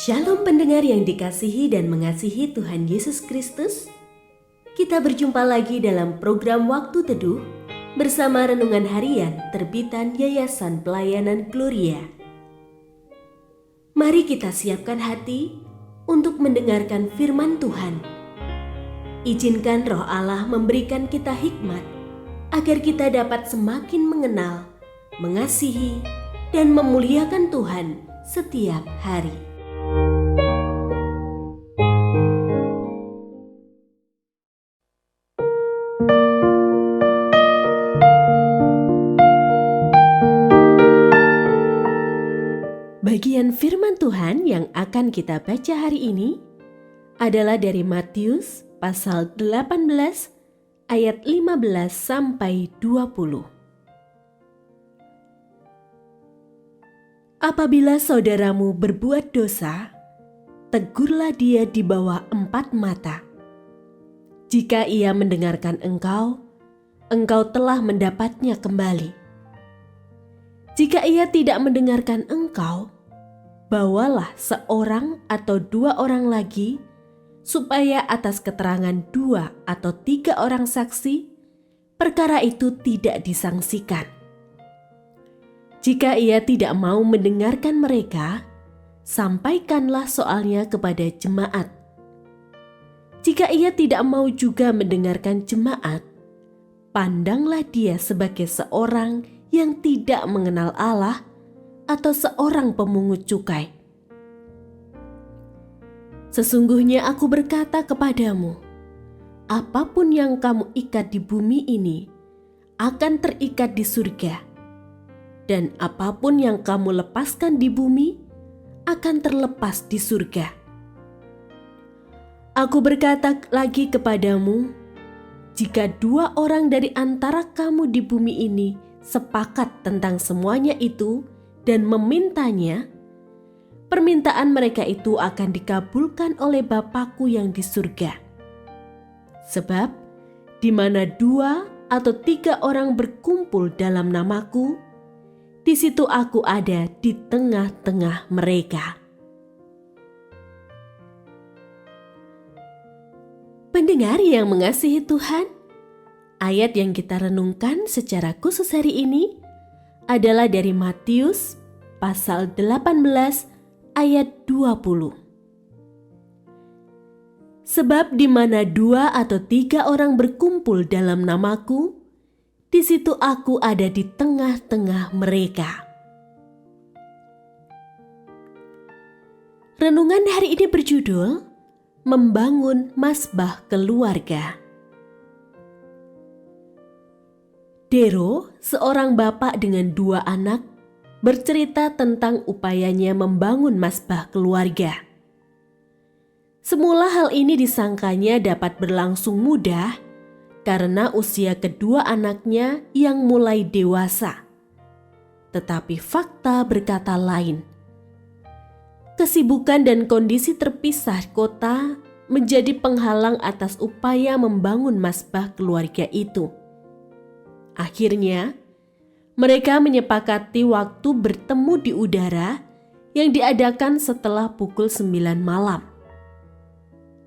Shalom pendengar yang dikasihi dan mengasihi Tuhan Yesus Kristus. Kita berjumpa lagi dalam program Waktu Teduh bersama Renungan Harian terbitan Yayasan Pelayanan Gloria. Mari kita siapkan hati untuk mendengarkan firman Tuhan. Izinkan Roh Allah memberikan kita hikmat agar kita dapat semakin mengenal, mengasihi, dan memuliakan Tuhan setiap hari. Bagian firman Tuhan yang akan kita baca hari ini adalah dari Matius pasal 18 ayat 15 sampai 20. Apabila saudaramu berbuat dosa, tegurlah dia di bawah 4 mata. Jika ia mendengarkan engkau telah mendapatnya kembali. Jika ia tidak mendengarkan engkau, bawalah seorang atau 2 orang lagi, supaya atas keterangan 2 atau 3 orang saksi, perkara itu tidak disangsikan. Jika ia tidak mau mendengarkan mereka, sampaikanlah soalnya kepada jemaat. Jika ia tidak mau juga mendengarkan jemaat, pandanglah dia sebagai seorang yang tidak mengenal Allah atau seorang pemungut cukai. Sesungguhnya aku berkata kepadamu, apapun yang kamu ikat di bumi ini akan terikat di surga, dan apapun yang kamu lepaskan di bumi akan terlepas di surga. Aku berkata lagi kepadamu, jika 2 orang dari antara kamu di bumi ini sepakat tentang semuanya itu dan memintanya, permintaan mereka itu akan dikabulkan oleh Bapa-Ku yang di surga. Sebab di mana 2 atau 3 orang berkumpul dalam nama-Ku, di situ Aku ada di tengah-tengah mereka. Pendengar yang mengasihi Tuhan, ayat yang kita renungkan secara khusus hari ini adalah dari Matius pasal 18 ayat 20. Sebab di mana 2 atau 3 orang berkumpul dalam nama-Ku, di situ Aku ada di tengah-tengah mereka. Renungan hari ini berjudul Membangun Mazbah Keluarga. Dero, seorang bapak dengan 2 anak, bercerita tentang upayanya membangun mazbah keluarga. Semula hal ini disangkanya dapat berlangsung mudah karena usia kedua anaknya yang mulai dewasa. Tetapi fakta berkata lain. Kesibukan dan kondisi terpisah kota menjadi penghalang atas upaya membangun mazbah keluarga itu. Akhirnya, mereka menyepakati waktu bertemu di udara yang diadakan setelah pukul 9 malam.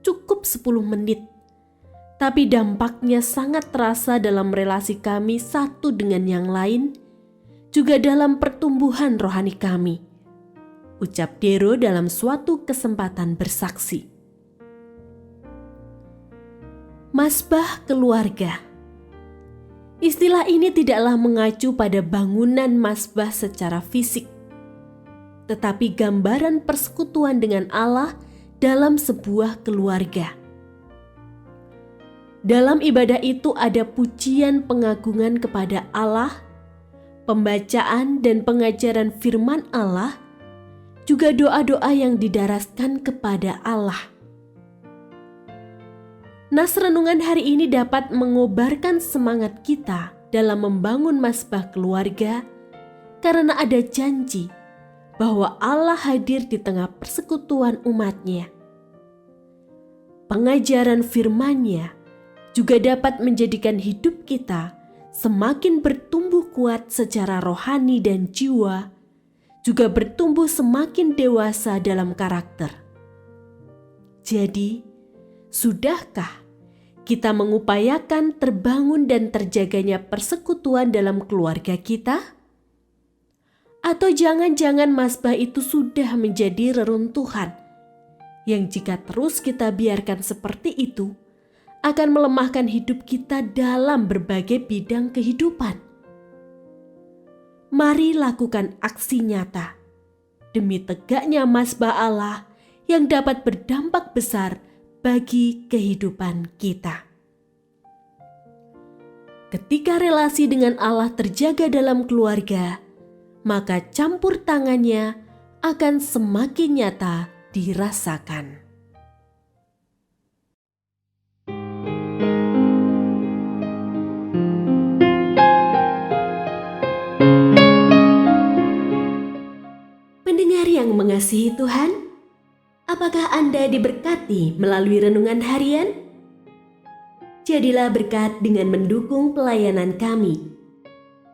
Cukup 10 menit, tapi dampaknya sangat terasa dalam relasi kami satu dengan yang lain, juga dalam pertumbuhan rohani kami, ucap Dero dalam suatu kesempatan bersaksi. Mazbah keluarga. Istilah ini tidaklah mengacu pada bangunan mazbah secara fisik, tetapi gambaran persekutuan dengan Allah dalam sebuah keluarga. Dalam ibadah itu ada pujian pengagungan kepada Allah, pembacaan dan pengajaran firman Allah, juga doa-doa yang didaraskan kepada Allah. Nas renungan hari ini dapat mengobarkan semangat kita dalam membangun mazbah keluarga karena ada janji bahwa Allah hadir di tengah persekutuan umat-Nya. Pengajaran firman-Nya juga dapat menjadikan hidup kita semakin bertumbuh kuat secara rohani dan jiwa, juga bertumbuh semakin dewasa dalam karakter. Jadi, sudahkah kita mengupayakan terbangun dan terjaganya persekutuan dalam keluarga kita? Atau jangan-jangan mazbah itu sudah menjadi reruntuhan yang jika terus kita biarkan seperti itu akan melemahkan hidup kita dalam berbagai bidang kehidupan. Mari lakukan aksi nyata demi tegaknya mazbah Allah yang dapat berdampak besar bagi kehidupan kita. Ketika relasi dengan Allah terjaga dalam keluarga, maka campur tangannya akan semakin nyata dirasakan. Pendengar yang mengasihi Tuhan, apakah Anda diberkati melalui renungan harian? Jadilah berkat dengan mendukung pelayanan kami.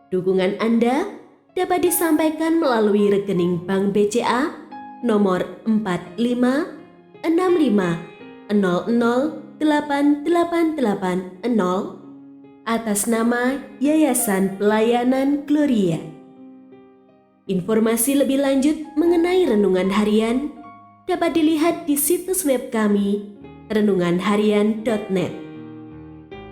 Dukungan Anda dapat disampaikan melalui rekening Bank BCA nomor 4565008880 atas nama Yayasan Pelayanan Gloria. Informasi lebih lanjut mengenai renungan harian dapat dilihat di situs web kami renunganharian.net.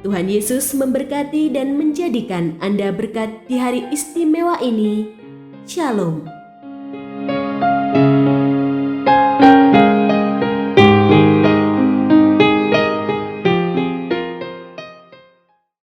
Tuhan Yesus memberkati dan menjadikan Anda berkat di hari istimewa ini. Shalom.